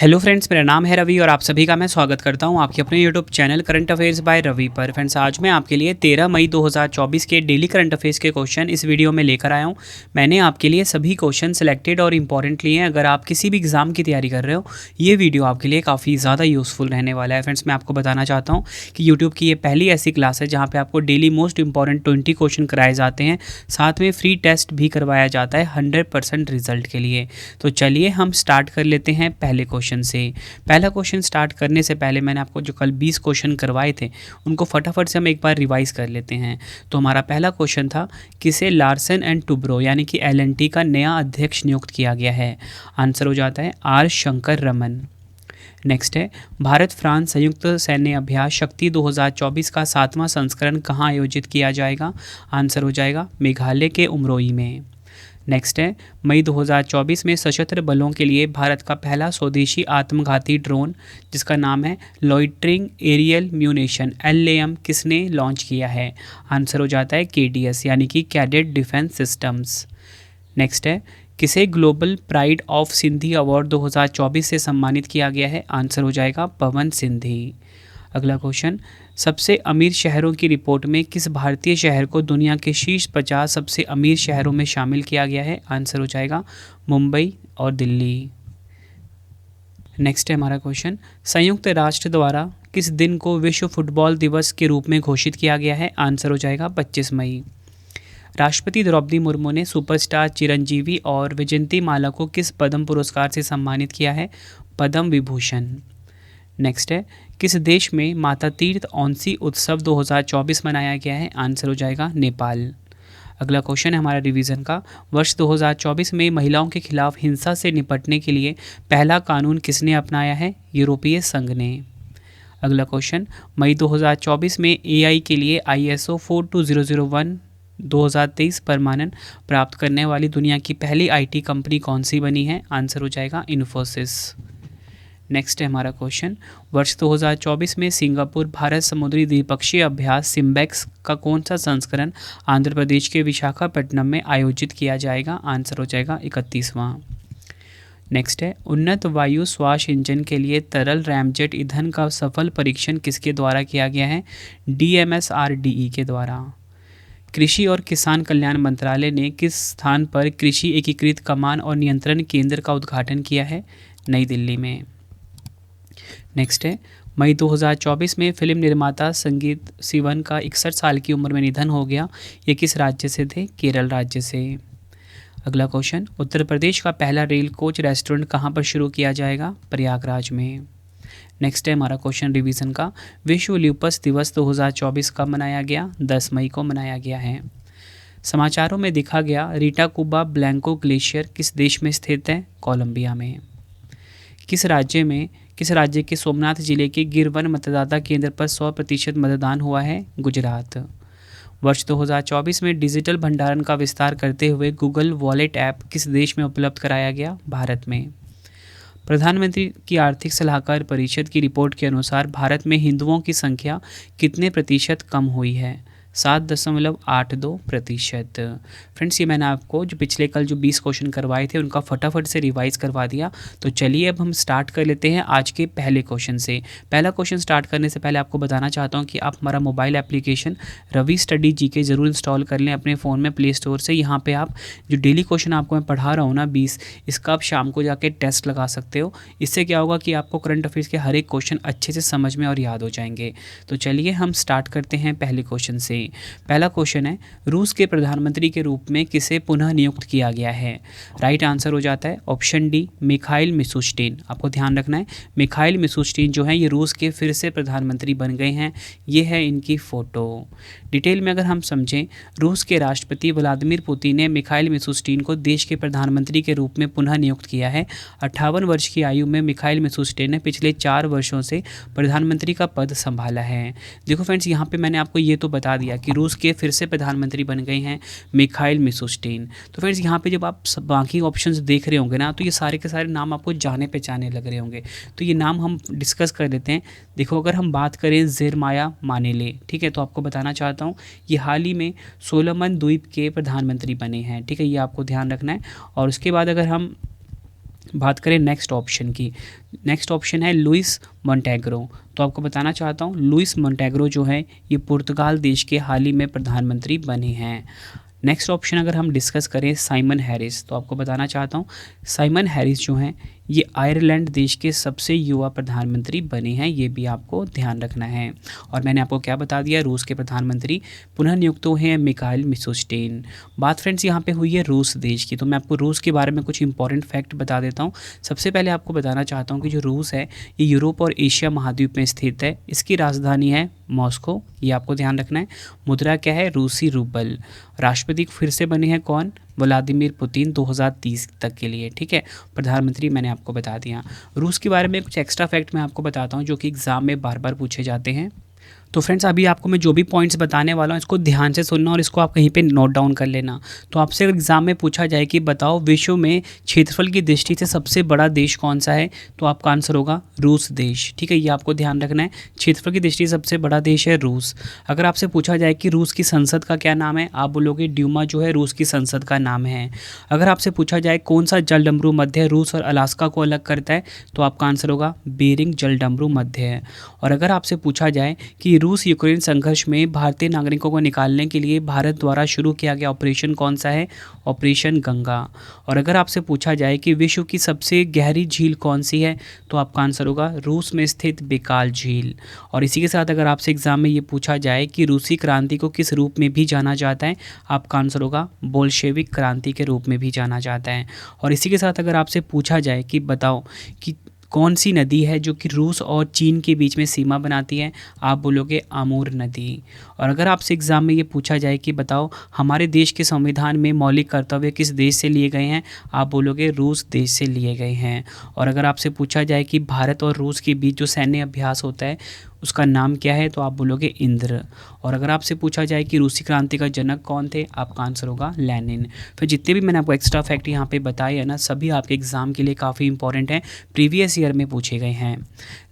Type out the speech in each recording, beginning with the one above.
Hello friends, मेरा नाम है रवि और आप सभी का मैं स्वागत करता हूं आपके अपने YouTube channel current affairs by Ravi पर। फ्रेंड्स, आज मैं आपके लिए 13 मई 2024 के डेली करंट अफेयर्स के क्वेश्चन इस वीडियो में लेकर आया हूं। मैंने आपके लिए सभी क्वेश्चन सिलेक्टेड और इंपॉर्टेंट लिए हैं। अगर आप किसी भी एग्जाम की तैयारी कर रहे हो, ये वीडियो आपके लिए काफ़ी ज़्यादा यूज़फुल रहने वाला है। फ्रेंड्स, मैं आपको बताना चाहता हूँ कि यूट्यूब की ये पहली ऐसी क्लास है जहाँ पर आपको डेली मोस्ट इंपॉर्टेंट 20 क्वेश्चन कराए जाते हैं, साथ में फ्री टेस्ट भी करवाया जाता है 100% रिजल्ट के लिए। तो चलिए हम स्टार्ट कर लेते हैं पहले क्वेश्चन से। पहला क्वेश्चन स्टार्ट करने से पहले मैंने आपको जो कल 20 क्वेश्चन करवाए थे उनको फटाफट से हम एक बार रिवाइज कर लेते हैं। तो हमारा पहला क्वेश्चन था, किसे लार्सन एंड टुब्रो यानी कि एलएनटी का नया अध्यक्ष नियुक्त किया गया है? आंसर हो जाता है आर शंकर रमन। नेक्स्ट है, भारत फ्रांस संयुक्त सैन्य अभ्यास शक्ति 2024 का 7वां संस्करण कहाँ आयोजित किया जाएगा? आंसर हो जाएगा मेघालय के उमरोई में। नेक्स्ट है, मई 2024 में सशस्त्र बलों के लिए भारत का पहला स्वदेशी आत्मघाती ड्रोन जिसका नाम है लॉइटरिंग एरियल म्यूनिशन LAM किसने लॉन्च किया है? आंसर हो जाता है KDS यानी कि कैडेट डिफेंस सिस्टम्स। नेक्स्ट है, किसे global pride of Sindhi award 2024 से सम्मानित किया गया है? आंसर हो जाएगा पवन सिंधी। अगला क्वेश्चन, सबसे अमीर शहरों की रिपोर्ट में किस भारतीय शहर को दुनिया के शीर्ष 50 सबसे अमीर शहरों में शामिल किया गया है? आंसर हो जाएगा मुंबई और दिल्ली। नेक्स्ट है हमारा क्वेश्चन, संयुक्त राष्ट्र द्वारा किस दिन को विश्व फुटबॉल दिवस के रूप में घोषित किया गया है? आंसर हो जाएगा 25 मई। राष्ट्रपति द्रौपदी मुर्मू ने सुपरस्टार चिरंजीवी और विजयंती माला को किस पद्म पुरस्कार से सम्मानित किया है? पद्म विभूषण। नेक्स्ट है, किस देश में माता तीर्थ औंसी उत्सव 2024 मनाया गया है? आंसर हो जाएगा नेपाल। अगला क्वेश्चन है हमारा रिवीजन का, वर्ष 2024 में महिलाओं के खिलाफ हिंसा से निपटने के लिए पहला कानून किसने अपनाया है? यूरोपीय संघ ने। अगला क्वेश्चन, मई 2024 में AI के लिए ISO 42001 2023 प्रमाणन प्राप्त करने वाली दुनिया की पहली IT कंपनी कौन सी बनी है? आंसर हो जाएगा इन्फोसिस। नेक्स्ट है हमारा क्वेश्चन, वर्ष 2024 में सिंगापुर भारत समुद्री द्विपक्षीय अभ्यास सिम्बेक्स का कौन सा संस्करण आंध्र प्रदेश के विशाखापट्टनम में आयोजित किया जाएगा? आंसर हो जाएगा 31वां। नेक्स्ट है, उन्नत वायु श्वास इंजन के लिए तरल रैमजेट ईंधन का सफल परीक्षण किसके द्वारा किया गया है? DMSRDE के द्वारा। कृषि और किसान कल्याण मंत्रालय ने किस स्थान पर कृषि एकीकृत कमान और नियंत्रण केंद्र का उद्घाटन किया है? नई दिल्ली में। नेक्स्ट है, मई 2024 में फिल्म निर्माता संगीत सिवन का 61 साल की उम्र में निधन हो गया। ये किस राज्य से थे? केरल राज्य से। अगला क्वेश्चन, उत्तर प्रदेश का पहला रेल कोच रेस्टोरेंट कहाँ पर शुरू किया जाएगा? प्रयागराज में। नेक्स्ट है हमारा क्वेश्चन रिवीजन का, विश्व ल्यूपस दिवस 2024 कब मनाया गया? 10 मई को मनाया गया है। समाचारों में दिखा गया रीटाकुबा ब्लैंको ग्लेशियर किस देश में स्थित है? कोलंबिया में। किस राज्य के सोमनाथ जिले के गिरवन मतदाता केंद्र पर 100% मतदान हुआ है? गुजरात। वर्ष 2024 में डिजिटल भंडारण का विस्तार करते हुए गूगल वॉलेट ऐप किस देश में उपलब्ध कराया गया? भारत में। प्रधानमंत्री की आर्थिक सलाहकार परिषद की रिपोर्ट के अनुसार भारत में हिंदुओं की संख्या कितने प्रतिशत कम हुई है? 7.82%। फ्रेंड्स, ये मैंने आपको जो पिछले कल जो 20 क्वेश्चन करवाए थे उनका फटाफट से रिवाइज करवा दिया। तो चलिए अब हम स्टार्ट कर लेते हैं आज के पहले क्वेश्चन से। पहला क्वेश्चन स्टार्ट करने से पहले आपको बताना चाहता हूँ कि आप हमारा mobile application Ravi study GK ज़रूर इंस्टॉल कर लें अपने फ़ोन में प्ले स्टोर से। यहाँ पर आप जो डेली क्वेश्चन आपको मैं पढ़ा रहा हूँ ना 20, इसका आप शाम को जाके टेस्ट लगा सकते हो। इससे क्या होगा कि आपको करंट अफेयर्स के हर एक क्वेश्चन अच्छे से समझ में और याद हो जाएंगे। तो चलिए हम स्टार्ट करते हैं पहले क्वेश्चन से। पहला क्वेश्चन है, रूस के प्रधानमंत्री के रूप में किसे पुनः नियुक्त किया गया है? राइट आंसर हो जाता है ऑप्शन डी, मिखाइल मिशुस्टिन। आपको ध्यान रखना है, मिखाइल मिशुस्टिन जो है ये रूस के फिर से प्रधानमंत्री बन गए हैं। ये है इनकी फ़ोटो। डिटेल में अगर हम समझें, रूस के राष्ट्रपति व्लादिमीर पुतिन ने मिखाइल मिशुस्टिन को देश के प्रधानमंत्री के रूप में पुनः नियुक्त किया है। 58 वर्ष की आयु में मिखाइल मिशुस्टिन ने पिछले 4 वर्षों से प्रधानमंत्री का पद संभाला है। देखो फ्रेंड्स, यहाँ पे मैंने आपको ये तो बता दिया कि रूस के फिर से प्रधानमंत्री बन गए हैं मिखाइल मिशुस्टिन। तो फ्रेंड्स, यहाँ पे जब आप बाकी ऑप्शंस देख रहे होंगे ना, तो ये सारे के सारे नाम आपको जाने पहचाने लग रहे होंगे। तो ये नाम हम डिस्कस कर देते हैं। देखो, अगर हम बात करें जेरमाया मानेले, ठीक है, तो आपको बताना चाहता हूँ ये हाल ही में सोलोमन द्वीप के प्रधानमंत्री बने हैं। ठीक है, ये आपको ध्यान रखना है। और उसके बाद अगर हम बात करें नेक्स्ट ऑप्शन की, नेक्स्ट ऑप्शन है लुइस मोंटेग्रो। तो आपको बताना चाहता हूँ लुइस मोंटेग्रो जो है ये पुर्तगाल देश के हाल ही में प्रधानमंत्री बने हैं। नेक्स्ट ऑप्शन अगर हम डिस्कस करें साइमन हैरिस, तो आपको बताना चाहता हूँ साइमन हैरिस जो हैं ये आयरलैंड देश के सबसे युवा प्रधानमंत्री बने हैं, ये भी आपको ध्यान रखना है। और मैंने आपको क्या बता दिया, रूस के प्रधानमंत्री पुनः नियुक्त हुए हैं मिखाइल मिशुस्टिन। बात फ्रेंड्स यहाँ पे हुई है रूस देश की, तो मैं आपको रूस के बारे में कुछ इंपॉर्टेंट फैक्ट बता देता हूँ। सबसे पहले आपको बताना चाहता हूँ कि जो रूस है ये यूरोप और एशिया महाद्वीप में स्थित है। इसकी राजधानी है मॉस्को, ये आपको ध्यान रखना है। मुद्रा क्या है, रूसी रूबल। राष्ट्रपति फिर से बने हैं कौन, व्लादिमीर पुतिन 2030 तक के लिए, ठीक है। प्रधानमंत्री मैंने आपको बता दिया। रूस के बारे में कुछ एक्स्ट्रा फैक्ट मैं आपको बताता हूँ जो कि एग्जाम में बार बार पूछे जाते हैं। तो फ्रेंड्स अभी आपको मैं जो भी पॉइंट्स बताने वाला हूँ इसको ध्यान से सुनना और इसको आप कहीं पे नोट डाउन कर लेना। तो आपसे अगर एग्जाम में पूछा जाए कि बताओ विश्व में क्षेत्रफल की दृष्टि से सबसे बड़ा देश कौन सा है, तो आपका आंसर होगा रूस देश, ठीक है। ये आपको ध्यान रखना है, क्षेत्रफल की दृष्टि से सबसे बड़ा देश है रूस। अगर आपसे पूछा जाए कि रूस की संसद का क्या नाम है, आप बोलोगे ड्यूमा जो है रूस की संसद का नाम है। अगर आपसे पूछा जाए कौन सा जलडमरू मध्य रूस और अलास्का को अलग करता है, तो आपका आंसर होगा बेरिंग जलडमरू मध्य है। और अगर आपसे पूछा जाए कि रूस यूक्रेन संघर्ष में भारतीय नागरिकों को निकालने के लिए भारत द्वारा शुरू किया गया ऑपरेशन कौन सा है, ऑपरेशन गंगा। और अगर आपसे पूछा जाए कि विश्व की सबसे गहरी झील कौन सी है, तो आपका आंसर होगा रूस में स्थित बेकाल झील। और इसी के साथ अगर आपसे एग्जाम में ये पूछा जाए कि रूसी क्रांति को किस रूप में भी जाना जाता है, आपका आंसर होगा बोल्शेविक क्रांति के रूप में भी जाना जाता है। और इसी के साथ अगर आपसे पूछा जाए कि बताओ कि कौन सी नदी है जो कि रूस और चीन के बीच में सीमा बनाती है, आप बोलोगे आमूर नदी। और अगर आपसे एग्जाम में ये पूछा जाए कि बताओ हमारे देश के संविधान में मौलिक कर्तव्य किस देश से लिए गए हैं, आप बोलोगे रूस देश से लिए गए हैं। और अगर आपसे पूछा जाए कि भारत और रूस के बीच जो सैन्य अभ्यास होता है उसका नाम क्या है, तो आप बोलोगे इंद्र। और अगर आपसे पूछा जाए कि रूसी क्रांति का जनक कौन थे, आपका आंसर होगा लेनिन। फिर जितने भी मैंने आपको एक्स्ट्रा फैक्ट यहाँ पे बताए हैं ना, सभी आपके एग्जाम के लिए काफ़ी इंपॉर्टेंट हैं, प्रीवियस ईयर में पूछे गए हैं।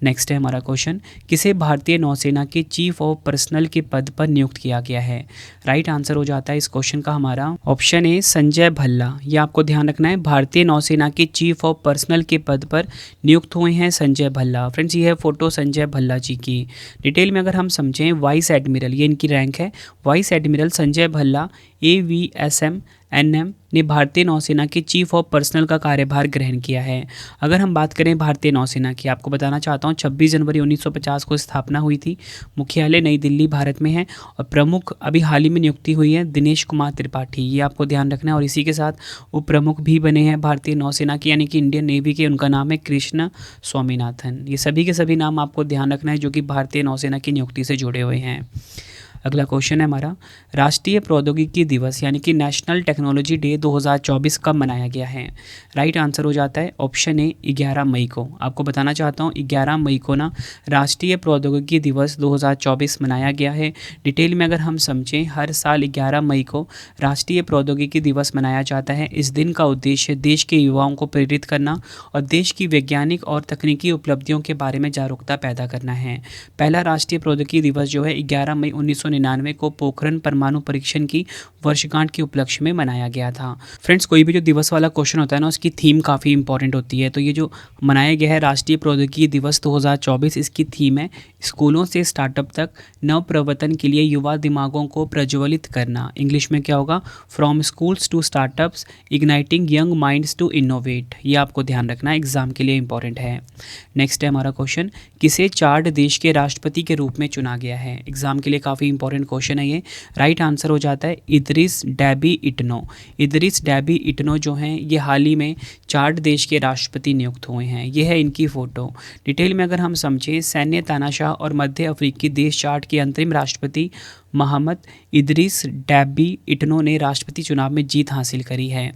नेक्स्ट है हमारा क्वेश्चन, किसे भारतीय नौसेना के चीफ ऑफ पर्सनल के पद पर नियुक्त किया गया है। राइट आंसर हो जाता है इस क्वेश्चन का हमारा ऑप्शन ए संजय भल्ला। ये आपको ध्यान रखना है, भारतीय नौसेना के चीफ ऑफ पर्सनल के पद पर नियुक्त हुए हैं संजय भल्ला। फ्रेंड्स ये है फोटो संजय भल्ला जी की। डिटेल में अगर हम समझें, वाइस एडमिरल ये इनकी रैंक है, vice admiral Sanjay Bhalla AVSM NM ने भारतीय नौसेना के चीफ ऑफ पर्सनल का कार्यभार ग्रहण किया है। अगर हम बात करें भारतीय नौसेना की, आपको बताना चाहता हूँ 26 जनवरी 1950 को स्थापना हुई थी। मुख्यालय नई दिल्ली भारत में है और प्रमुख अभी हाल ही में नियुक्ति हुई है दिनेश कुमार त्रिपाठी, ये आपको ध्यान रखना है। और इसी के साथ उप प्रमुख भी बने हैं भारतीय नौसेना की यानी कि इंडियन नेवी के, उनका नाम है कृष्ण स्वामीनाथन। ये सभी के सभी नाम आपको ध्यान रखना है जो कि भारतीय नौसेना की नियुक्ति से जुड़े हुए हैं। अगला क्वेश्चन है हमारा, राष्ट्रीय प्रौद्योगिकी दिवस यानी कि नेशनल टेक्नोलॉजी डे 2024 कब मनाया गया है। राइट आंसर हो जाता है ऑप्शन ए 11 मई को। आपको बताना चाहता हूँ 11 मई को ना राष्ट्रीय प्रौद्योगिकी दिवस 2024 मनाया गया है। डिटेल में अगर हम समझें, हर साल 11 मई को राष्ट्रीय प्रौद्योगिकी दिवस मनाया जाता है। इस दिन का उद्देश्य देश के युवाओं को प्रेरित करना और देश की वैज्ञानिक और तकनीकी उपलब्धियों के बारे में जागरूकता पैदा करना है। पहला राष्ट्रीय प्रौद्योगिकी दिवस जो है 11 मई 1999 को पोखरण परमाणु परीक्षण की वर्षगांठ के उपलक्ष्य में मनाया गया था। फ्रेंड्स कोई भी जो दिवस वाला क्वेश्चन होता है ना, उसकी थीम काफ़ी इंपॉर्टेंट होती है। तो ये जो मनाया गया है राष्ट्रीय प्रौद्योगिकी दिवस 2024, इसकी थीम है स्कूलों से स्टार्टअप तक नव प्रवर्तन के लिए युवा दिमागों को प्रज्वलित करना। इंग्लिश में क्या होगा, from schools to startups igniting young minds to innovate. ये आपको ध्यान रखना है, एग्जाम के लिए इंपॉर्टेंट है। नेक्स्ट है हमारा क्वेश्चन, किसे चार्ड देश के राष्ट्रपति के रूप में चुना गया है। एग्जाम के लिए काफ़ी इंपॉर्टेंट क्वेश्चन है ये। राइट आंसर हो जाता है इदरिस डेबी इटनो। इदरिस डेबी इटनो जो हैं ये हाल ही में चार्ड देश के राष्ट्रपति नियुक्त हुए हैं। ये है इनकी फ़ोटो। डिटेल में अगर हम समझें, सैन्य तानाशाह और मध्य अफ्रीकी देश चार्ड के अंतरिम राष्ट्रपति मोहम्मद इदरिस डेबी इटनो ने राष्ट्रपति चुनाव में जीत हासिल करी है।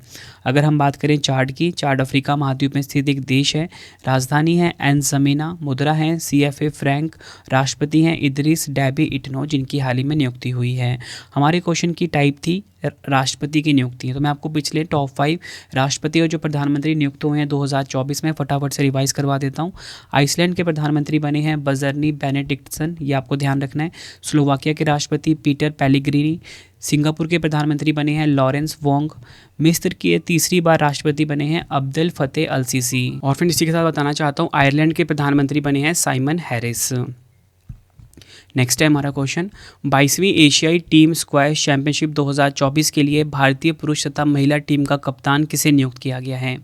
अगर हम बात करें चार्ड की, चार्ड अफ्रीका महाद्वीप में स्थित एक देश है, राजधानी है एनजमीना, मुद्रा है CFA फ्रैंक, राष्ट्रपति हैं इदरिस डेबी इटनो जिनकी हाल ही में नियुक्ति हुई है। हमारे क्वेश्चन की टाइप थी राष्ट्रपति की नियुक्ति है, तो मैं आपको पिछले टॉप 5 राष्ट्रपति और जो प्रधानमंत्री नियुक्त हुए हैं 2024 में फटाफट से रिवाइज करवा देता हूँ। आइसलैंड के प्रधानमंत्री बने हैं बजरनी बेनेडिक्टसन, ये आपको ध्यान रखना है। स्लोवाकिया के राष्ट्रपति राष्ट्रपति पीटर पेलिग्रिनी। सिंगापुर के प्रधानमंत्री बने हैं लॉरेंस वोंग। मिस्र के तीसरी बार राष्ट्रपति बने हैं अब्देल फतेह अल सीसी। और फिर इसी के साथ बताना चाहता हूँ आयरलैंड के प्रधानमंत्री बने हैं साइमन हैरिस। नेक्स्ट है हमारा क्वेश्चन, 22वीं एशियाई टीम स्क्वैश चैंपियनशिप 2024 के लिए भारतीय पुरुष तथा महिला टीम का कप्तान किसे नियुक्त किया गया है?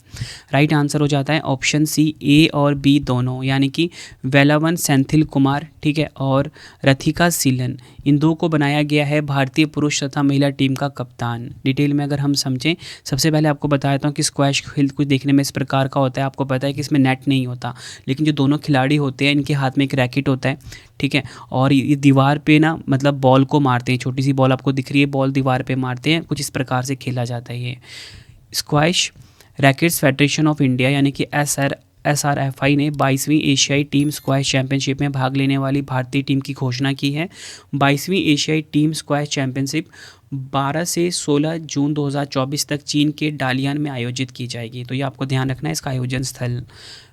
राइट आंसर हो जाता है ऑप्शन सी, ए और बी दोनों, यानी कि वेलावन सेंथिल कुमार, ठीक है, और रथिका सीलन, इन दो को बनाया गया है भारतीय पुरुष तथा महिला टीम का कप्तान। डिटेल में अगर हम समझें, सबसे पहले आपको बता देता हूँ कि स्क्वैश खेल कुछ देखने में इस प्रकार का होता है। आपको पता है कि इसमें नेट नहीं होता, लेकिन जो दोनों खिलाड़ी होते हैं इनके हाथ में एक रैकेट होता है, ठीक है, और ये दीवार पे ना मतलब बॉल को मारते हैं। छोटी सी बॉल आपको दिख रही है, बॉल दीवार पे मारते हैं। कुछ इस प्रकार से खेला जाता है ये squash. Rackets federation of India यानी कि SRFI ने 22वीं एशियाई टीम स्क्वैश चैंपियनशिप में भाग लेने वाली भारतीय टीम की घोषणा की है। 22वीं एशियाई टीम स्क्वैश चैंपियनशिप 12 से 16 जून 2024 तक चीन के डालियान में आयोजित की जाएगी। तो ये आपको ध्यान रखना है इसका आयोजन स्थल।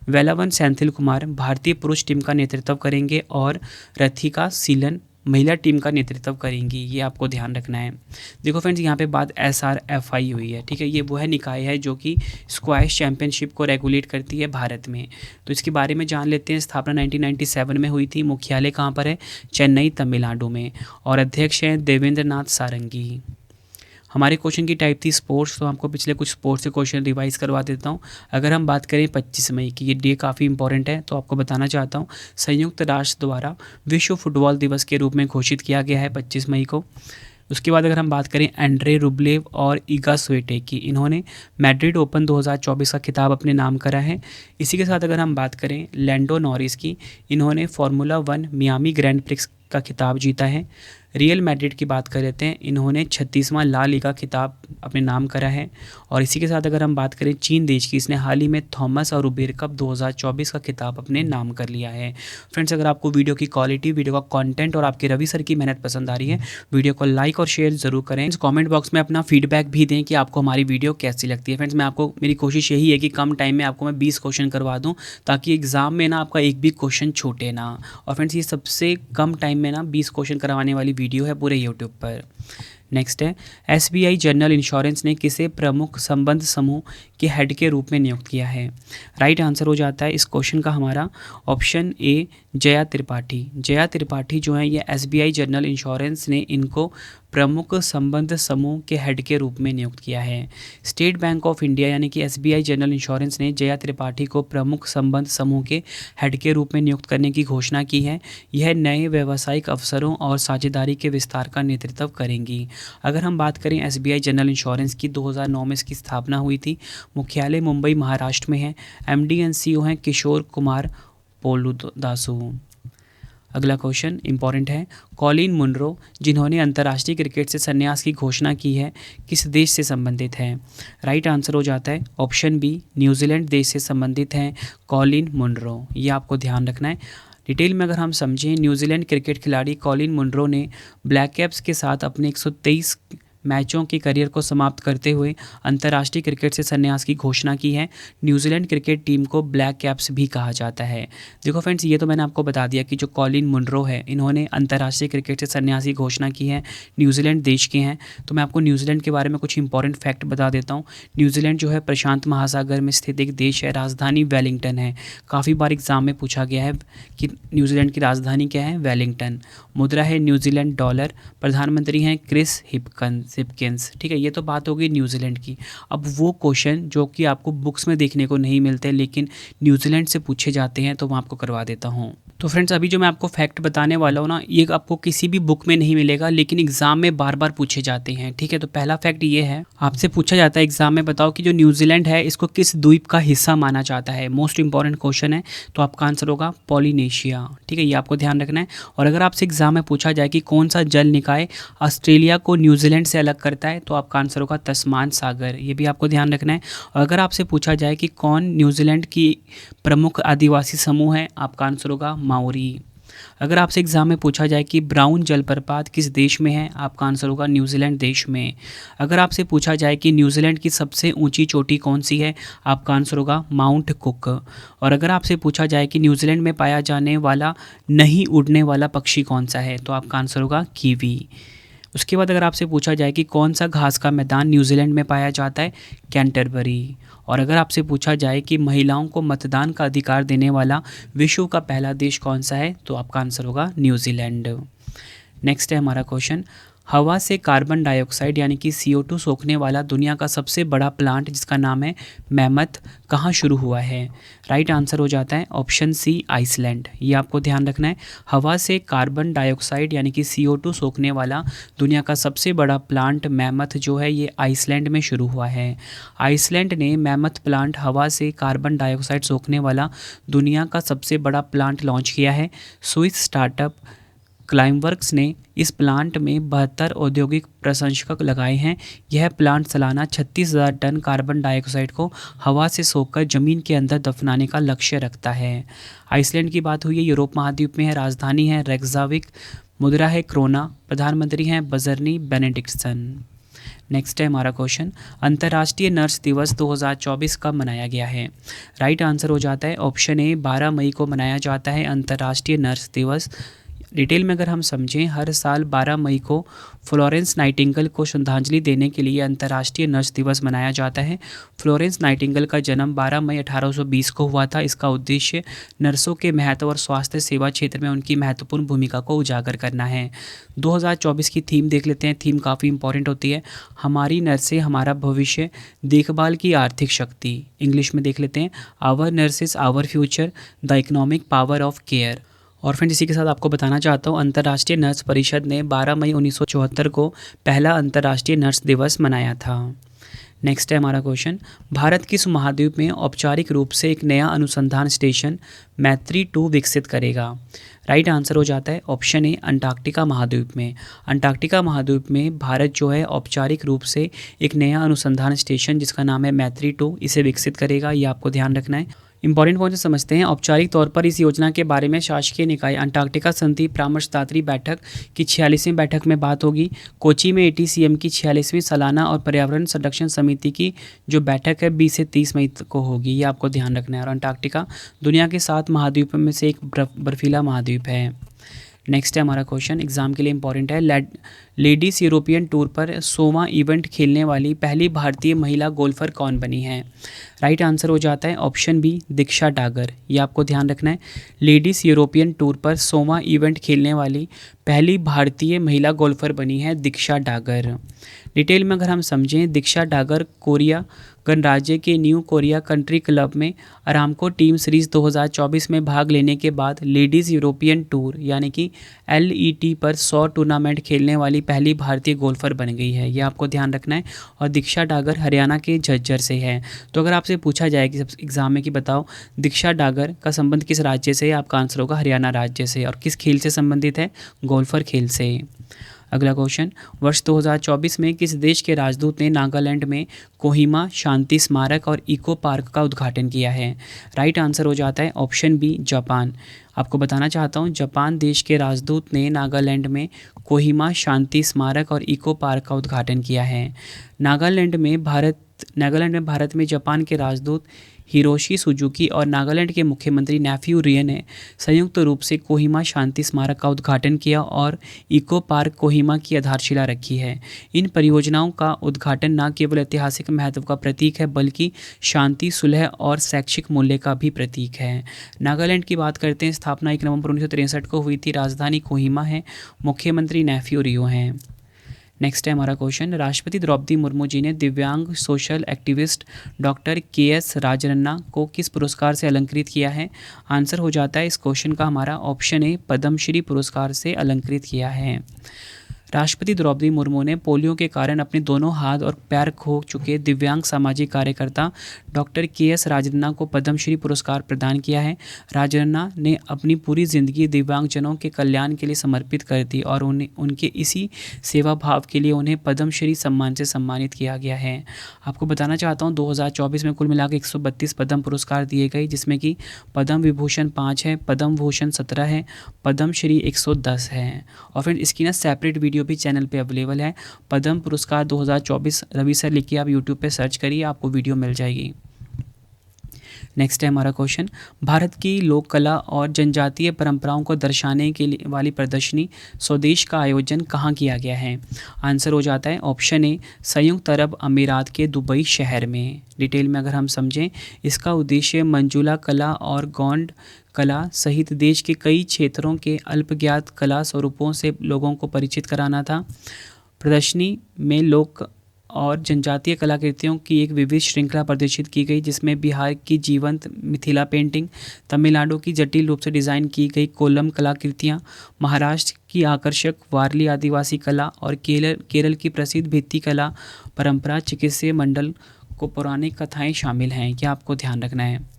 वेलावन सेंथिल कुमार भारतीय पुरुष टीम का नेतृत्व करेंगे और रथिका सीलन महिला टीम का नेतृत्व करेंगी। ये आपको ध्यान रखना है। देखो फ्रेंड्स, यहाँ पे बात SRFI हुई है, ठीक है, ये वो है निकाय है जो कि स्क्वैश चैंपियनशिप को रेगुलेट करती है भारत में। तो इसके बारे में जान लेते हैं। स्थापना 1997 में हुई थी। मुख्यालय कहाँ पर है? चेन्नई, तमिलनाडु में, और अध्यक्ष हैं देवेंद्र नाथ सारंगी। हमारे क्वेश्चन की टाइप थी स्पोर्ट्स, तो आपको पिछले कुछ स्पोर्ट्स से क्वेश्चन रिवाइज करवा देता हूँ। अगर हम बात करें 25 मई की, ये डे काफ़ी इंपॉर्टेंट है, तो आपको बताना चाहता हूँ संयुक्त राष्ट्र द्वारा विश्व फुटबॉल दिवस के रूप में घोषित किया गया है 25 मई को। उसके बाद अगर हम बात करें एंड्रे रुब्लेव और ईगा स्विएटेक की, इन्होंने मैड्रिड ओपन 2024 का खिताब अपने नाम करा है। इसी के साथ अगर हम बात करें लैंडो नॉरिस की, इन्होंने फार्मूला 1 मियामी ग्रैंड प्रिक्स का खिताब जीता है। रियल मैड्रिड की बात कर लेते हैं, इन्होंने 36वां ला लीगा खिताब अपने नाम करा है। और इसी के साथ अगर हम बात करें चीन देश की, इसने हाल ही में थॉमस और उबेर कप 2024 का खिताब अपने नाम कर लिया है। फ्रेंड्स, अगर आपको वीडियो की क्वालिटी, वीडियो का कंटेंट और आपके रवि सर की मेहनत पसंद आ रही है, वीडियो को लाइक और शेयर जरूर करें। कमेंट बॉक्स में अपना फीडबैक भी दें कि आपको हमारी वीडियो कैसी लगती है। फ्रेंड्स, मेरी कोशिश यही है कि कम टाइम में आपको मैं 20 क्वेश्चन करवा दूँ, ताकि एग्जाम में ना आपका एक भी क्वेश्चन छूटे ना। और फ्रेंड्स, ये सबसे कम टाइम में ना 20 क्वेश्चन करवाने वाली वीडियो है पूरे यूट्यूब पर। नेक्स्ट है SBI जनरल इंश्योरेंस ने किसे प्रमुख संबंध समूह के हेड के रूप में नियुक्त किया है? राइट आंसर हो जाता है इस क्वेश्चन का हमारा ऑप्शन ए, जया त्रिपाठी। जया त्रिपाठी जो है ये SBI जनरल इंश्योरेंस ने इनको प्रमुख संबंध समूह के हेड के रूप में नियुक्त किया है। स्टेट बैंक ऑफ इंडिया यानी कि SBI जनरल इंश्योरेंस ने जया त्रिपाठी को प्रमुख संबंध समूह के हेड के रूप में नियुक्त करने की घोषणा की है। यह नए व्यावसायिक अवसरों और साझेदारी के विस्तार का नेतृत्व करेंगी। अगर हम बात करें SBI जनरल इंश्योरेंस की, 2009 में इसकी स्थापना हुई थी। मुख्यालय मुंबई महाराष्ट्र में है। MD एंड CEO हैं किशोर कुमार पोलुदासु। अगला क्वेश्चन इंपॉर्टेंट है, कॉलिन मुनरो जिन्होंने अंतर्राष्ट्रीय क्रिकेट से संन्यास की घोषणा की है, किस देश से संबंधित है? राइट आंसर हो जाता है ऑप्शन बी, न्यूजीलैंड देश से संबंधित हैं कॉलिन मुनरो। ये आपको ध्यान रखना है। डिटेल में अगर हम समझें, न्यूजीलैंड क्रिकेट खिलाड़ी कॉलिन मुनरो ने ब्लैक कैप्स के साथ अपने 123 मैचों के करियर को समाप्त करते हुए अंतर्राष्ट्रीय क्रिकेट से संन्यास की घोषणा की है। न्यूजीलैंड क्रिकेट टीम को ब्लैक कैप्स भी कहा जाता है। देखो फ्रेंड्स, ये तो मैंने आपको बता दिया कि जो कॉलिन मुनरो है, इन्होंने अंतर्राष्ट्रीय क्रिकेट से संन्यास की घोषणा की है, न्यूजीलैंड देश के हैं। तो मैं आपको न्यूजीलैंड के बारे में कुछ इंपॉर्टेंट फैक्ट बता देता हूँ। न्यूजीलैंड जो है प्रशांत महासागर में स्थित एक देश है। राजधानी वेलिंगटन है। काफ़ी बार एग्जाम में पूछा गया है कि न्यूजीलैंड की राजधानी क्या है? वेलिंगटन। मुद्रा है न्यूजीलैंड डॉलर। प्रधानमंत्री हैं क्रिस हिपकिंस। ठीक है, ये तो बात हो गई न्यूजीलैंड की। अब वो क्वेश्चन जो कि आपको बुक्स में देखने को नहीं मिलते लेकिन न्यूजीलैंड से पूछे जाते हैं, तो मैं आपको करवा देता हूँ। तो फ्रेंड्स, अभी जो मैं आपको फैक्ट बताने वाला हूँ ना, ये आपको किसी भी बुक में नहीं मिलेगा, लेकिन एग्जाम में बार बार पूछे जाते हैं। ठीक है, तो पहला फैक्ट ये है, आपसे पूछा जाता है एग्जाम में, बताओ कि जो न्यूजीलैंड है इसको किस द्वीप का हिस्सा माना जाता है? मोस्ट इंपॉर्टेंट क्वेश्चन है। तो आपका आंसर होगा पॉलिनेशिया। ठीक है, ये आपको ध्यान रखना है। और अगर आपसे एग्जाम में पूछा जाए कि कौन सा जल निकाय ऑस्ट्रेलिया को न्यूजीलैंड से अलग करता है, तो आपका आंसर होगा तस्मान सागर। ये भी आपको ध्यान रखना है। और अगर आपसे पूछा जाए कि कौन न्यूजीलैंड की प्रमुख आदिवासी समूह है, आपका आंसर होगा माओरी। अगर आपसे एग्जाम में पूछा जाए कि ब्राउन जलप्रपात किस देश में है, आपका आंसर होगा न्यूजीलैंड देश में। अगर आपसे पूछा जाए कि न्यूजीलैंड की सबसे ऊंची चोटी कौन सी है, आपका आंसर होगा माउंट कुक। और अगर आपसे पूछा जाए कि न्यूजीलैंड में पाया जाने वाला नहीं उड़ने वाला पक्षी कौन सा है, तो आपका आंसर होगा कीवी। उसके बाद अगर आपसे पूछा जाए कि कौन सा घास का मैदान न्यूजीलैंड में पाया जाता है, कैंटरबरी। और अगर आपसे पूछा जाए कि महिलाओं को मतदान का अधिकार देने वाला विश्व का पहला देश कौन सा है, तो आपका आंसर होगा न्यूजीलैंड। नेक्स्ट है हमारा क्वेश्चन, हवा से कार्बन डाइऑक्साइड यानी कि CO2 सोखने वाला दुनिया का सबसे बड़ा प्लांट जिसका नाम है मैमथ, कहाँ शुरू हुआ है? राइट आंसर हो जाता है ऑप्शन सी, आइसलैंड। ये आपको ध्यान रखना है, हवा से कार्बन डाइऑक्साइड यानी कि CO2 सोखने वाला दुनिया का सबसे बड़ा प्लांट मैमथ जो है ये आइसलैंड में शुरू हुआ है। आइसलैंड ने मैमथ प्लांट, हवा से कार्बन डाइऑक्साइड सोखने वाला दुनिया का सबसे बड़ा प्लांट लॉन्च किया है। स्विस स्टार्टअप क्लाइमवर्क्स ने इस प्लांट में 72 औद्योगिक प्रसंस्करण लगाए हैं। यह प्लांट सालाना 36,000 टन कार्बन डाइऑक्साइड को हवा से सोखकर ज़मीन के अंदर दफनाने का लक्ष्य रखता है। आइसलैंड की बात हुई है, यूरोप महाद्वीप में है, राजधानी है रेकजाविक, मुद्रा है क्रोना, प्रधानमंत्री हैं बजरनी बेनेडिक्टसन। नेक्स्ट है हमारा क्वेश्चन, अंतर्राष्ट्रीय नर्स दिवस 2024 कब मनाया गया है? राइट आंसर हो जाता है ऑप्शन ए, 12 मई को मनाया जाता है अंतर्राष्ट्रीय नर्स दिवस। डिटेल में अगर हम समझें, हर साल 12 मई को फ्लोरेंस नाइटिंगेल को श्रद्धांजलि देने के लिए अंतर्राष्ट्रीय नर्स दिवस मनाया जाता है। फ्लोरेंस नाइटिंगेल का जन्म 12 मई 1820 को हुआ था। इसका उद्देश्य नर्सों के महत्व और स्वास्थ्य सेवा क्षेत्र में उनकी महत्वपूर्ण भूमिका को उजागर करना है। 2024 की थीम देख लेते हैं, थीम काफ़ी इंपॉर्टेंट होती है, हमारी नर्सें हमारा भविष्य, देखभाल की आर्थिक शक्ति। इंग्लिश में देख लेते हैं, our nurses our future, the economic power of care. और फ्रेंड्स इसी के साथ आपको बताना चाहता हूँ, अंतर्राष्ट्रीय नर्स परिषद ने 12 मई 1974 को पहला अंतर्राष्ट्रीय नर्स दिवस मनाया था। नेक्स्ट है हमारा क्वेश्चन, भारत किस महाद्वीप में औपचारिक रूप से एक नया अनुसंधान स्टेशन मैत्री-2 विकसित करेगा? राइट आंसर हो जाता है ऑप्शन ए, अंटार्कटिका महाद्वीप में। अंटार्कटिका महाद्वीप में भारत जो है औपचारिक रूप से एक नया अनुसंधान स्टेशन जिसका नाम है मैत्री-2 इसे विकसित करेगा। ये आपको ध्यान रखना है। इंपॉर्टेंट पॉइंट समझते हैं। औपचारिक तौर पर इस योजना के बारे में शासकीय निकाय अंटार्कटिका संधि परामर्शदात्री बैठक की 46वीं बैठक में बात होगी। कोची में ATCM की 46वीं सालाना और पर्यावरण संरक्षण समिति की जो बैठक है 20 से 30 मई को होगी। ये आपको ध्यान रखना है। और अंटार्कटिका दुनिया के 7 महाद्वीपों में से एक बर्फीला महाद्वीप है। नेक्स्ट है हमारा क्वेश्चन, एग्जाम के लिए इंपॉर्टेंट है, लेडीज़ यूरोपियन टूर पर 100वां इवेंट खेलने वाली पहली भारतीय महिला गोल्फर कौन बनी है? राइट आंसर हो जाता है ऑप्शन बी, दीक्षा डागर। ये आपको ध्यान रखना है, लेडीज़ यूरोपियन टूर पर 100वां इवेंट खेलने वाली पहली भारतीय महिला गोल्फर बनी है दीक्षा डागर। डिटेल में अगर हम समझें, दीक्षा डागर कोरिया गणराज्य के न्यू कोरिया कंट्री क्लब में अरामको टीम सीरीज़ 2024 में भाग लेने के बाद लेडीज़ यूरोपियन टूर यानी कि LET पर 100 टूर्नामेंट खेलने वाली पहली भारतीय गोल्फर बन गई है। ये आपको ध्यान रखना है। और दीक्षा डागर हरियाणा के झज्जर से है। तो अगर आपसे पूछा जाए कि एग्जाम में कि बताओ दीक्षा डागर का संबंध किस राज्य से है, आपका आंसर होगा हरियाणा राज्य से। और किस खेल से संबंधित है? गोल्फर खेल से। अगला क्वेश्चन, वर्ष 2024 में किस देश के राजदूत ने नागालैंड में कोहिमा शांति स्मारक और इको पार्क का उद्घाटन किया है? राइट आंसर हो जाता है ऑप्शन बी, जापान। आपको बताना चाहता हूँ, जापान देश के राजदूत ने नागालैंड में कोहिमा शांति स्मारक और इको पार्क का उद्घाटन किया है। नागालैंड में भारत में जापान के राजदूत हिरोशी सुजुकी और नागालैंड के मुख्यमंत्री नेफ्यू रियो ने संयुक्त रूप से कोहिमा शांति स्मारक का उद्घाटन किया और इको पार्क कोहिमा की आधारशिला रखी है। इन परियोजनाओं का उद्घाटन न केवल ऐतिहासिक महत्व का प्रतीक है बल्कि शांति, सुलह और शैक्षिक मूल्य का भी प्रतीक है। नागालैंड की बात करते हैं, स्थापना 1 नवंबर 1963 को हुई थी। राजधानी कोहिमा है, मुख्यमंत्री नेफ्यू रियो हैं। नेक्स्ट है हमारा क्वेश्चन, राष्ट्रपति द्रौपदी मुर्मू जी ने दिव्यांग सोशल एक्टिविस्ट डॉक्टर KS राजरन्ना को किस पुरस्कार से अलंकृत किया है? आंसर हो जाता है इस क्वेश्चन का हमारा ऑप्शन ए, पद्मश्री पुरस्कार से अलंकृत किया है। राष्ट्रपति द्रौपदी मुर्मू ने पोलियो के कारण अपने दोनों हाथ और पैर खो चुके दिव्यांग सामाजिक कार्यकर्ता डॉक्टर के.एस. राजन्ना को पद्मश्री पुरस्कार प्रदान किया है। राजन्ना ने अपनी पूरी जिंदगी दिव्यांगजनों के कल्याण के लिए समर्पित कर दी और उनके इसी सेवा भाव के लिए उन्हें पद्मश्री सम्मान से सम्मानित किया गया है। आपको बताना चाहता हूँ 2024 में कुल मिलाकर 132 पद्म पुरस्कार दिए गए, जिसमें कि पद्म विभूषण 5 है, पद्म भूषण 17 है, पद्मश्री 110 है। और फिर इसकी ना सेपरेट वीडियो भी चैनल पे अवेलेबल है। पद्म पुरस्कार 2024 रवि सर लिख के आप यूट्यूब पे सर्च करिए, आपको वीडियो मिल जाएगी। नेक्स्ट है हमारा क्वेश्चन, भारत की लोक कला और जनजातीय परंपराओं को दर्शाने के लिए वाली प्रदर्शनी स्वदेश का आयोजन कहाँ किया गया है? आंसर हो जाता है ऑप्शन ए संयुक्त अरब अमीरात के दुबई शहर में। डिटेल में अगर हम समझें, इसका उद्देश्य मंजूला कला और गौंड कला सहित देश के कई क्षेत्रों के अल्पज्ञात कला स्वरूपों से लोगों को परिचित कराना था। प्रदर्शनी में लोक और जनजातीय कलाकृतियों की एक विविध श्रृंखला प्रदर्शित की गई, जिसमें बिहार की जीवंत मिथिला पेंटिंग, तमिलनाडु की जटिल रूप से डिज़ाइन की गई कोलम कलाकृतियाँ, महाराष्ट्र की आकर्षक वारली आदिवासी कला और केरल की प्रसिद्ध भित्ति कला परंपरा चिकित्सीय मंडल को पौराणिक कथाएँ शामिल हैं। यह आपको ध्यान रखना है।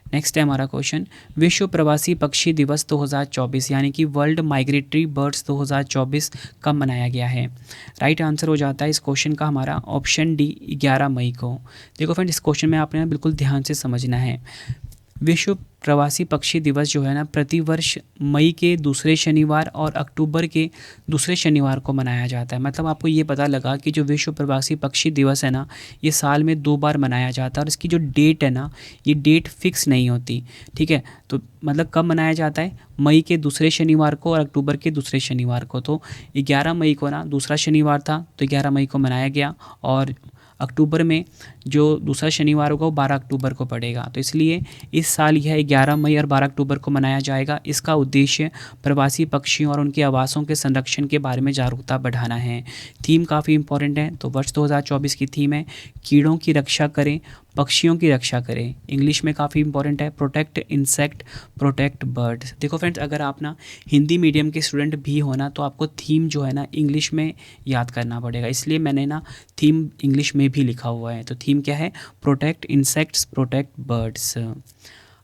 नेक्स्ट है हमारा क्वेश्चन, विश्व प्रवासी पक्षी दिवस 2024 यानी कि वर्ल्ड माइग्रेटरी बर्ड्स 2024 कब मनाया गया है? राइट आंसर हो जाता है इस क्वेश्चन का हमारा ऑप्शन डी 11 मई को। देखो फ्रेंड, इस क्वेश्चन में आपने बिल्कुल ध्यान से समझना है। विश्व प्रवासी पक्षी दिवस जो है ना, प्रतिवर्ष मई के दूसरे शनिवार और अक्टूबर के दूसरे शनिवार को मनाया जाता है। मतलब आपको ये पता लगा कि जो विश्व प्रवासी पक्षी दिवस है ना, ये साल में 2 बार मनाया जाता है और इसकी जो डेट है ना, ये डेट फिक्स नहीं होती। ठीक है, तो मतलब कब मनाया जाता है? मई के दूसरे शनिवार को और अक्टूबर के दूसरे शनिवार को। तो 11 मई को ना दूसरा शनिवार था, तो 11 मई को मनाया गया, और अक्टूबर में जो दूसरा शनिवार होगा वो 12 अक्टूबर को पड़ेगा। तो इसलिए इस साल यह 11 मई और 12 अक्टूबर को मनाया जाएगा। इसका उद्देश्य प्रवासी पक्षियों और उनके आवासों के संरक्षण के बारे में जागरूकता बढ़ाना है। थीम काफ़ी इंपॉर्टेंट है। तो वर्ष 2024 की थीम है कीड़ों की रक्षा करें, पक्षियों की रक्षा करें। इंग्लिश में काफ़ी इंपॉर्टेंट है, प्रोटेक्ट इंसेक्ट, प्रोटेक्ट बर्ड्स। देखो फ्रेंड्स, अगर आप ना हिंदी मीडियम के स्टूडेंट भी हो ना, तो आपको थीम जो है ना इंग्लिश में याद करना पड़ेगा, इसलिए मैंने ना थीम इंग्लिश में भी लिखा हुआ है। तो थीम क्या है? Protect insects, protect birds.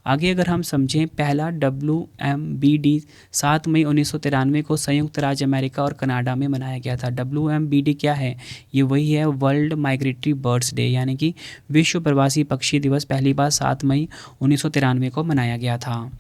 आगे अगर हम समझें, पहला WMBD 7 मई 1993 को संयुक्त राज्य अमेरिका और कनाडा में मनाया गया था। WMBD क्या है? ये वही है वर्ल्ड माइग्रेटरी बर्ड्स डे, यानी कि विश्व प्रवासी पक्षी दिवस पहली बार 7 मई 1993 को मनाया गया था।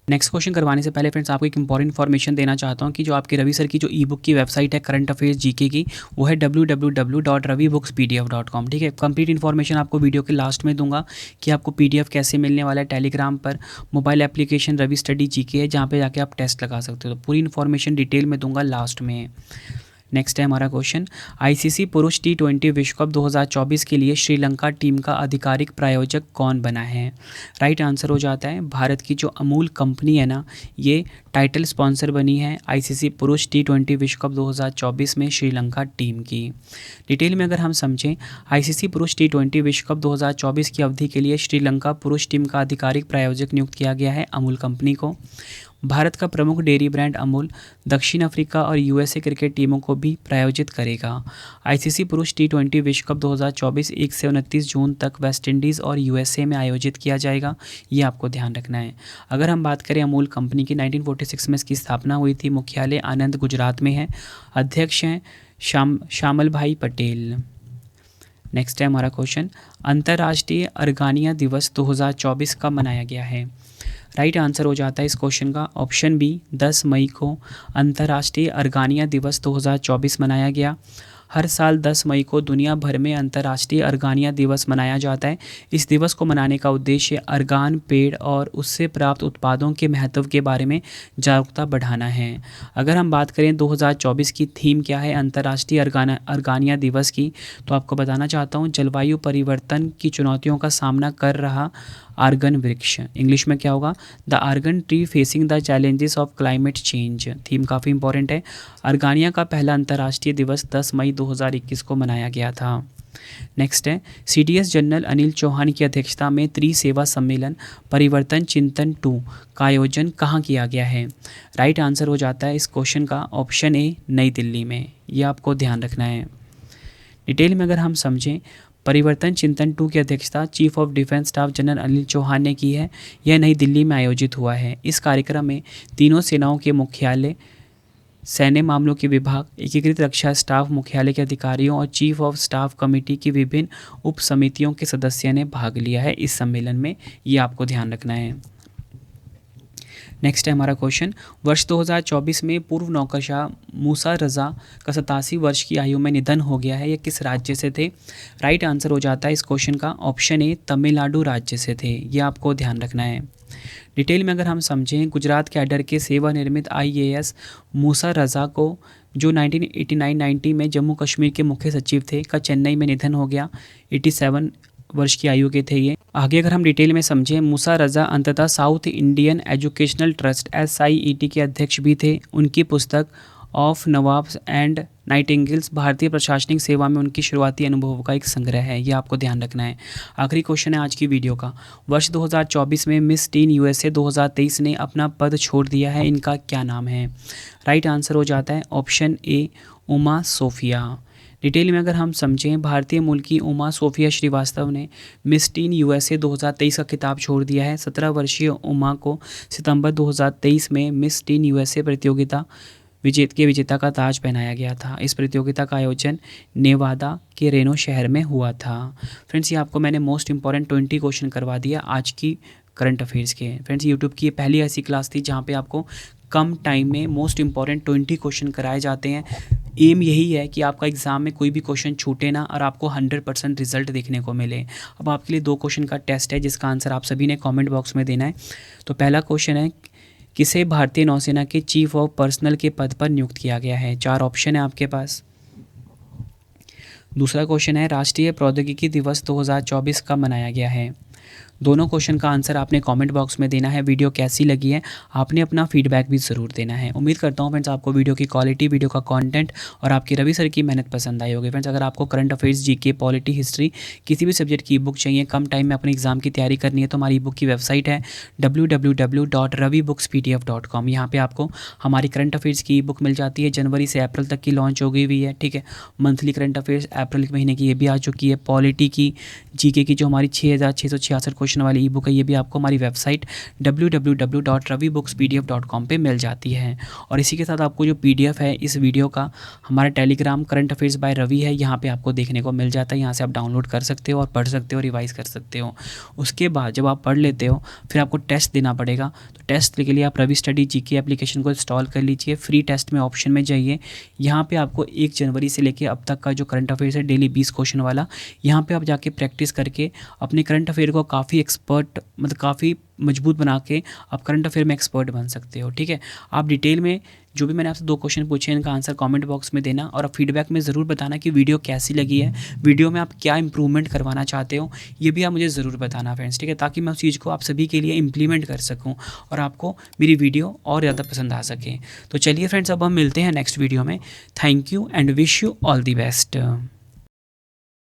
नेक्स्ट क्वेश्चन करवाने से पहले फ्रेंड्स, आपको एक इंपॉर्टेंट इन्फॉर्मेशन देना चाहता हूँ कि जो आपकी रवि सर की जो ई बुक की वेबसाइट है करंट अफेयर्स जीके की, वो है www.ravibookspdf.com। ठीक है, कंप्लीट इन्फॉर्मेशन आपको वीडियो के लास्ट में दूंगा कि आपको PDF कैसे मिलने वाला है। टेलीग्राम पर mobile application Ravi study GK है, जहाँ पे जाके आप टेस्ट लगा सकते हो। तो पूरी इन्फॉर्मेशन डिटेल में दूंगा लास्ट में। नेक्स्ट है हमारा क्वेश्चन, ICC पुरुष T20 विश्व कप 2024 के लिए श्रीलंका टीम का आधिकारिक प्रायोजक कौन बना है? राइट आंसर हो जाता है भारत की जो अमूल कंपनी है ना, ये टाइटल स्पॉन्सर बनी है ICC पुरुष T20 विश्व कप 2024 में श्रीलंका टीम की। डिटेल में अगर हम समझें, ICC पुरुष T20 विश्व कप 2024 की अवधि के लिए श्रीलंका पुरुष टीम का आधिकारिक प्रायोजक नियुक्त किया गया है अमूल कंपनी को। भारत का प्रमुख डेयरी ब्रांड अमूल दक्षिण अफ्रीका और USA क्रिकेट टीमों को भी प्रायोजित करेगा। ICC पुरुष T20 विश्व कप 2024 1 से 29 जून तक वेस्टइंडीज़ और USA में आयोजित किया जाएगा, ये आपको ध्यान रखना है। अगर हम बात करें अमूल कंपनी की, 1946 में इसकी स्थापना हुई थी। मुख्यालय आनंद गुजरात में है। अध्यक्ष हैं श्यामल भाई पटेल। नेक्स्ट है हमारा क्वेश्चन, अंतर्राष्ट्रीय अर्गानिया दिवस 2024 कब मनाया गया है? राइट आंसर हो जाता है इस क्वेश्चन का ऑप्शन बी 10 मई को अंतर्राष्ट्रीय अर्गानिया दिवस 2024 मनाया गया। हर साल 10 मई को दुनिया भर में अंतर्राष्ट्रीय अर्गानिया दिवस मनाया जाता है। इस दिवस को मनाने का उद्देश्य अर्गान पेड़ और उससे प्राप्त उत्पादों के महत्व के बारे में जागरूकता बढ़ाना है। अगर हम बात करें 2024 की थीम क्या है अंतर्राष्ट्रीय अर्गानिया दिवस की, तो आपको बताना चाहता हूँ जलवायु परिवर्तन की चुनौतियों का सामना कर रहा आर्गन वृक्ष। इंग्लिश में क्या होगा? The argan tree facing the challenges of climate change. Theme काफ़ी इंपॉर्टेंट है। अर्गानिया का पहला अंतर्राष्ट्रीय दिवस 10 मई 2021 को मनाया गया था। नेक्स्ट है CDS जनरल अनिल चौहान की अध्यक्षता में त्रिसेवा सम्मेलन परिवर्तन चिंतन 2 का आयोजन कहाँ किया गया है। राइट आंसर हो जाता है इस क्वेश्चन का ऑप्शन ए नई दिल्ली में। ये आपको ध्यान रखना है। डिटेल में अगर हम समझें, परिवर्तन चिंतन 2 की अध्यक्षता chief of defence staff general Anil Chauhan ने की है। यह नई दिल्ली में आयोजित हुआ है। इस कार्यक्रम में तीनों सेनाओं के मुख्यालय, सैन्य मामलों के विभाग, एकीकृत रक्षा स्टाफ मुख्यालय के अधिकारियों और चीफ ऑफ स्टाफ कमेटी की विभिन्न उप समितियों के सदस्यों ने भाग लिया है इस सम्मेलन में। ये आपको ध्यान रखना है। नेक्स्ट है हमारा क्वेश्चन, वर्ष 2024 में पूर्व नौकरशाह मूसा रज़ा का 87 वर्ष की आयु में निधन हो गया है। ये किस राज्य से थे। राइट आंसर हो जाता है इस क्वेश्चन का ऑप्शन ए तमिलनाडु राज्य से थे। ये आपको ध्यान रखना है। डिटेल में अगर हम समझें, गुजरात कैडर के सेवानिवृत्त IAS मूसा रज़ा को, जो 1989-90 में जम्मू कश्मीर के मुख्य सचिव थे, का चेन्नई में निधन हो गया। 87 वर्ष की आयु के थे ये। आगे अगर हम डिटेल में समझें, मूसा रज़ा अंततः south Indian educational trust SIET के अध्यक्ष भी थे। उनकी पुस्तक ऑफ नवाब्स एंड नाइटिंगेल्स भारतीय प्रशासनिक सेवा में उनकी शुरुआती अनुभव का एक संग्रह है। ये आपको ध्यान रखना है। आखिरी क्वेश्चन है आज की वीडियो का, वर्ष 2024 में मिस टीन USA 2023 ने अपना पद छोड़ दिया है। इनका क्या नाम है। राइट आंसर हो जाता है option A Uma Sophia. Detail में अगर हम समझें, भारतीय मूल की उमा सोफिया श्रीवास्तव ने मिस टीन USA 2023 का खिताब छोड़ दिया है। 17 वर्षीय उमा को सितंबर 2023 में मिस टीन USA प्रतियोगिता विजेता का ताज पहनाया गया था। इस प्रतियोगिता का आयोजन नेवादा के रेनो शहर में हुआ था। फ्रेंड्स, ये आपको मैंने मोस्ट इंपॉर्टेंट 20 क्वेश्चन करवा दिया आज की करंट अफेयर्स के। फ्रेंड्स, यूट्यूब की ये पहली ऐसी क्लास थी जहाँ पे आपको कम टाइम में मोस्ट इंपॉर्टेंट 20 क्वेश्चन कराए जाते हैं। एम यही है कि आपका एग्ज़ाम में कोई भी क्वेश्चन छूटे ना और आपको 100% रिजल्ट देखने को मिले। अब आपके लिए 2 क्वेश्चन का टेस्ट है जिसका आंसर आप सभी ने कमेंट बॉक्स में देना है। तो पहला क्वेश्चन है, किसे भारतीय नौसेना के चीफ ऑफ पर्सनल के पद पर नियुक्त किया गया है। 4 ऑप्शन है आपके पास। दूसरा क्वेश्चन है, राष्ट्रीय प्रौद्योगिकी दिवस 2024 कब मनाया गया है। दोनों क्वेश्चन का आंसर आपने कमेंट बॉक्स में देना है। वीडियो कैसी लगी है आपने अपना फीडबैक भी ज़रूर देना है। उम्मीद करता हूँ फ्रेंड्स आपको वीडियो की क्वालिटी, वीडियो का कंटेंट और आपकी रवि सर की मेहनत पसंद आई होगी। फ्रेंड्स, अगर आपको current affairs, GK, polity, history किसी भी सब्जेक्ट की बुक चाहिए, कम टाइम में अपने एग्जाम की तैयारी करनी है, तो हमारी बुक की वेबसाइट है www.ravibookspdf.com। यहाँ पर आपको हमारी करंट अफेयर्स की बुक मिल जाती है। जनवरी से अप्रैल तक की लॉन्च हो गई हुई है। ठीक है, मंथली करंट अफेयर्स अप्रैल महीने की ये भी आ चुकी है। पॉलिटी की, GK की जो हमारी 6666 क्वेश्चन वाली ई बुक है, ये भी आपको हमारी वेबसाइट www.ravibookspdf.com पे मिल जाती है। और इसी के साथ आपको जो PDF है इस वीडियो का, हमारा Telegram current affairs by Ravi है, यहाँ पे आपको देखने को मिल जाता है। यहाँ से आप डाउनलोड कर सकते हो और पढ़ सकते हो, रिवाइज कर सकते हो। उसके बाद जब आप पढ़ लेते हो फिर आपको टेस्ट देना पड़ेगा। तो टेस्ट के लिए आप रवि स्टडी GK एप्लीकेशन को इंस्टॉल कर लीजिए। फ्री टेस्ट में ऑप्शन में जाइए, यहाँ पे आपको 1 जनवरी से लेकर अब तक का जो करंट अफेयर्स है डेली 20 क्वेश्चन वाला, यहाँ पे आप जाके प्रैक्टिस करके अपने करंट अफेयर को काफ़ी एक्सपर्ट, मतलब काफ़ी मजबूत बना के आप करंट अफेयर में एक्सपर्ट बन सकते हो। ठीक है, आप डिटेल में जो भी मैंने आपसे 2 क्वेश्चन पूछे इनका आंसर कमेंट बॉक्स में देना और आप फीडबैक में ज़रूर बताना कि वीडियो कैसी लगी है, वीडियो में आप क्या इंप्रूवमेंट करवाना चाहते हो, ये भी आप मुझे ज़रूर बताना फ्रेंड्स। ठीक है, ताकि मैं उस चीज़ को आप सभी के लिए इम्प्लीमेंट कर सकूँ और आपको मेरी वीडियो और ज़्यादा पसंद आ सके। तो चलिए फ्रेंड्स, अब हम मिलते हैं नेक्स्ट वीडियो में। Thank you and wish you all the best.